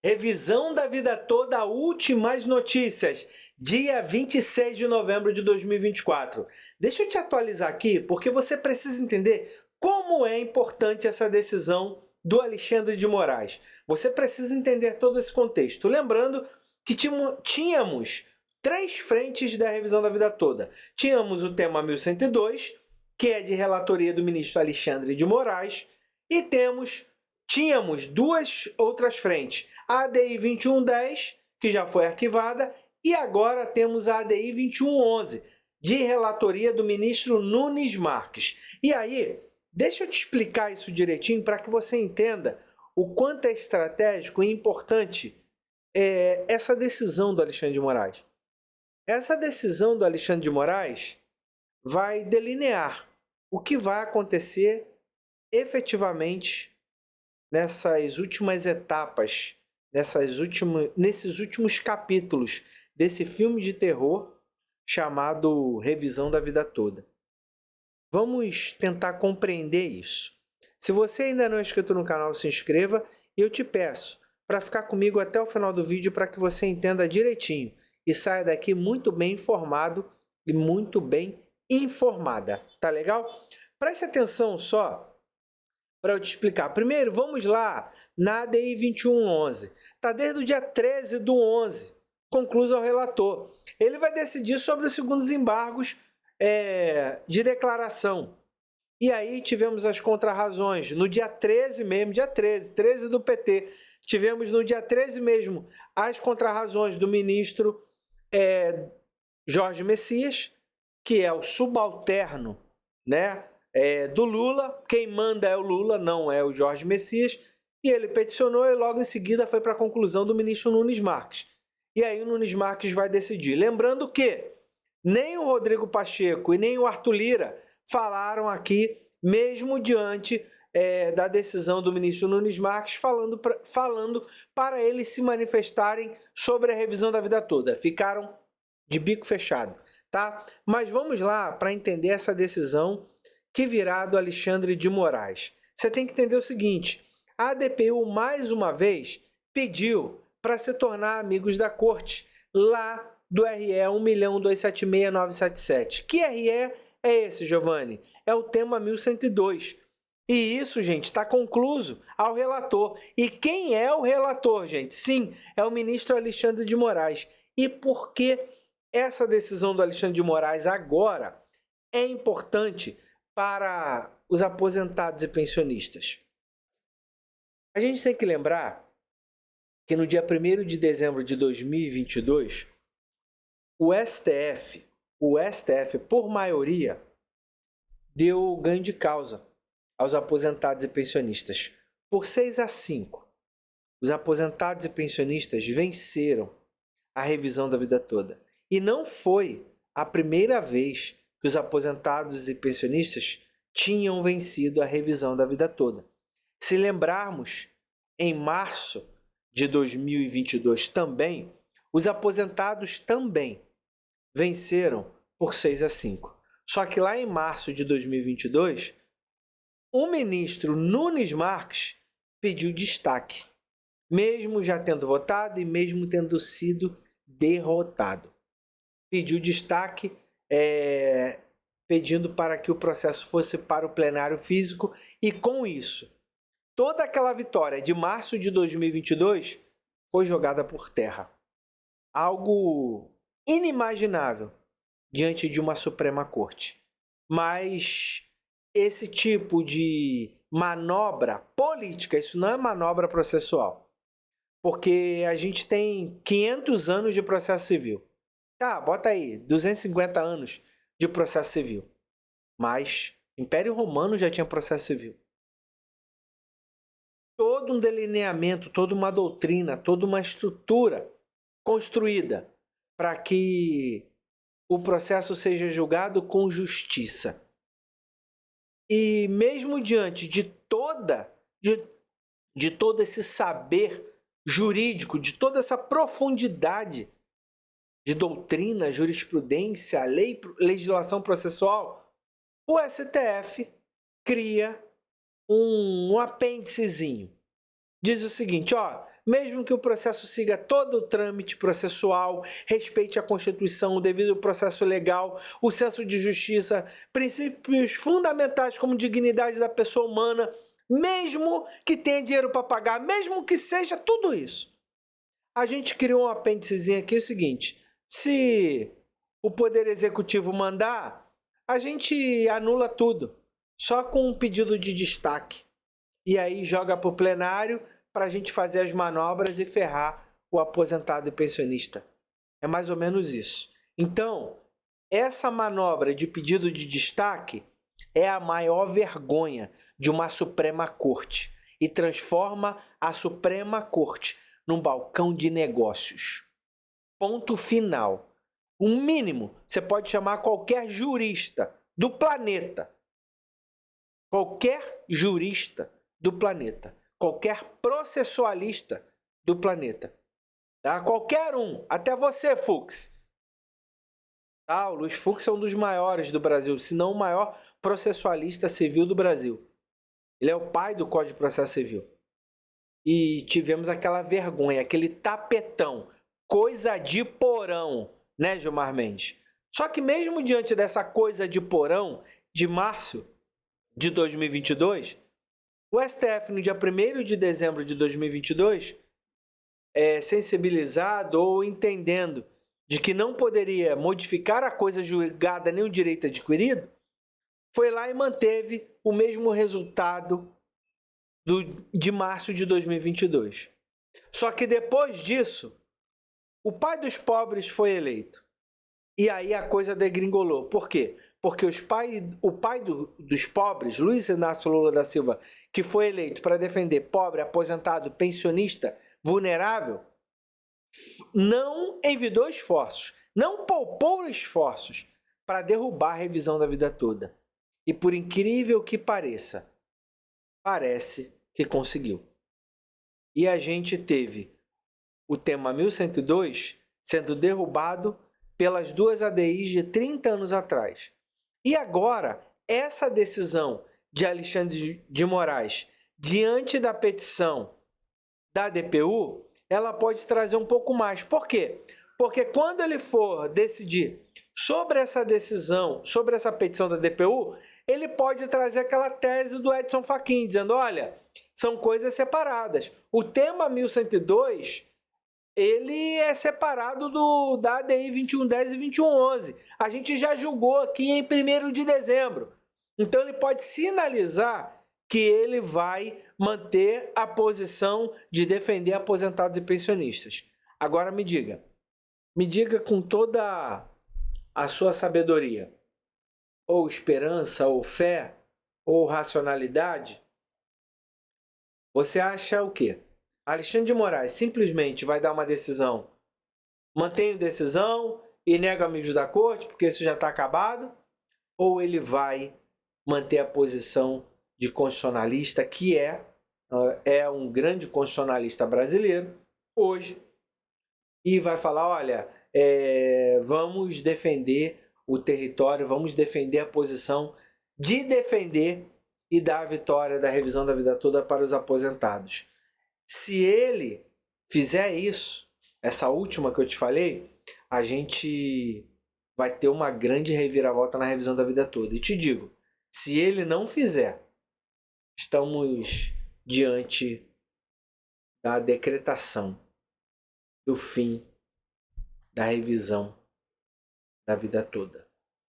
Revisão da vida toda, últimas notícias, dia 26 de novembro de 2024. Deixa eu te atualizar aqui, porque você precisa entender como é importante essa decisão do Alexandre de Moraes. Você precisa entender todo esse contexto. Lembrando que tínhamos três frentes da revisão da vida toda. Tínhamos o tema 1102, que é de relatoria do ministro Alexandre de Moraes, e tínhamos duas outras frentes. A ADI 2110, que já foi arquivada, e agora temos a ADI 2111, de relatoria do ministro Nunes Marques. E aí, deixa eu te explicar isso direitinho para que você entenda o quanto é estratégico e importante essa decisão do Alexandre de Moraes. Essa decisão do Alexandre de Moraes vai delinear o que vai acontecer efetivamente nessas últimas etapas, nesses últimos capítulos desse filme de terror chamado Revisão da Vida Toda. Vamos tentar compreender isso. Se você ainda não é inscrito no canal, se inscreva e eu te peço para ficar comigo até o final do vídeo para que você entenda direitinho e saia daqui muito bem informado e muito bem informada. Tá legal? Preste atenção só para eu te explicar. Primeiro, vamos lá na ADI 2111. Está desde o dia 13 do 11, concluso ao relator. Ele vai decidir sobre os segundos embargos de declaração. E aí tivemos as contrarrazões no dia 13 mesmo, dia 13 do PT. Tivemos no dia 13 mesmo as contrarrazões do ministro Jorge Messias, que é o subalterno, né, do Lula. Quem manda é o Lula, não é o Jorge Messias. E ele peticionou e logo em seguida foi para a conclusão do ministro Nunes Marques. E aí o Nunes Marques vai decidir. Lembrando que nem o Rodrigo Pacheco e nem o Arthur Lira falaram aqui, mesmo diante da decisão do ministro Nunes Marques, falando para eles se manifestarem sobre a revisão da vida toda. Ficaram de bico fechado, tá? Mas vamos lá para entender essa decisão que virá do Alexandre de Moraes. Você tem que entender o seguinte: a ADPU, mais uma vez, pediu para se tornar amigos da corte, lá do RE 1.276.977. Que RE é esse, Giovanni? É o tema 1102. E isso, gente, está concluso ao relator. E quem é o relator, gente? Sim, é o ministro Alexandre de Moraes. E por que essa decisão do Alexandre de Moraes agora é importante para os aposentados e pensionistas? A gente tem que lembrar que no dia 1º de dezembro de 2022, o STF, por maioria, deu ganho de causa aos aposentados e pensionistas. Por 6-5, os aposentados e pensionistas venceram a revisão da vida toda. E não foi a primeira vez que os aposentados e pensionistas tinham vencido a revisão da vida toda. Se lembrarmos, em março de 2022 também, os aposentados também venceram por 6-5. Só que lá em março de 2022, o ministro Nunes Marques pediu destaque, mesmo já tendo votado e mesmo tendo sido derrotado. Pediu destaque, pedindo para que o processo fosse para o plenário físico, e com isso, toda aquela vitória de março de 2022 foi jogada por terra. Algo inimaginável diante de uma Suprema Corte. Mas esse tipo de manobra política, isso não é manobra processual. Porque a gente tem 500 anos de processo civil. Tá, bota aí, 250 anos de processo civil. Mas Império Romano já tinha processo civil. Todo um delineamento, toda uma doutrina, toda uma estrutura construída para que o processo seja julgado com justiça. E mesmo diante de todo esse saber jurídico, de toda essa profundidade de doutrina, jurisprudência, legislação processual, o STF cria um apêndicezinho. Diz o seguinte, mesmo que o processo siga todo o trâmite processual, respeite a Constituição, o devido processo legal, o senso de justiça, princípios fundamentais como dignidade da pessoa humana, mesmo que tenha dinheiro para pagar, mesmo que seja tudo isso. A gente criou um apêndicezinho aqui, é o seguinte: se o Poder Executivo mandar, a gente anula tudo, só com um pedido de destaque. E aí joga para o plenário para a gente fazer as manobras e ferrar o aposentado e pensionista. É mais ou menos isso. Então, essa manobra de pedido de destaque é a maior vergonha de uma Suprema Corte e transforma a Suprema Corte num balcão de negócios. Ponto final. O mínimo, você pode chamar qualquer jurista do planeta. Qualquer jurista do planeta. Qualquer processualista do planeta. Tá? Qualquer um. Até você, Fux. Tá? O Luiz Fux é um dos maiores do Brasil, se não o maior processualista civil do Brasil. Ele é o pai do Código de Processo Civil. E tivemos aquela vergonha, aquele tapetão. Coisa de porão, né, Gilmar Mendes? Só que mesmo diante dessa coisa de porão, de março de 2022, o STF, no dia 1º de dezembro de 2022, sensibilizado ou entendendo de que não poderia modificar a coisa julgada nem o direito adquirido, foi lá e manteve o mesmo resultado de março de 2022. Só que depois disso, o pai dos pobres foi eleito. E aí a coisa degringolou. Por quê? Porque o pai dos pobres, Luiz Inácio Lula da Silva, que foi eleito para defender pobre, aposentado, pensionista, vulnerável, não envidou esforços, não poupou esforços para derrubar a revisão da vida toda. E por incrível que pareça, parece que conseguiu. E a gente teve o tema 1102 sendo derrubado pelas duas ADIs de 30 anos atrás. E agora, essa decisão de Alexandre de Moraes diante da petição da DPU, ela pode trazer um pouco mais. Por quê? Porque quando ele for decidir sobre essa decisão, sobre essa petição da DPU, ele pode trazer aquela tese do Edson Fachin, dizendo, olha, são coisas separadas. O tema 1102, ele é separado da ADI 2110 e 2111. A gente já julgou aqui em 1º de dezembro. Então ele pode sinalizar que ele vai manter a posição de defender aposentados e pensionistas. Agora me diga com toda a sua sabedoria, ou esperança, ou fé, ou racionalidade, você acha o quê? Alexandre de Moraes simplesmente vai dar uma decisão, mantém a decisão e nega amigos da corte, porque isso já está acabado? Ou ele vai manter a posição de constitucionalista, que é um grande constitucionalista brasileiro, hoje, e vai falar, olha, vamos defender o território, vamos defender a posição de defender e dar a vitória da revisão da vida toda para os aposentados. Se ele fizer isso, essa última que eu te falei, a gente vai ter uma grande reviravolta na revisão da vida toda. E te digo, se ele não fizer, estamos diante da decretação do fim da revisão da vida toda.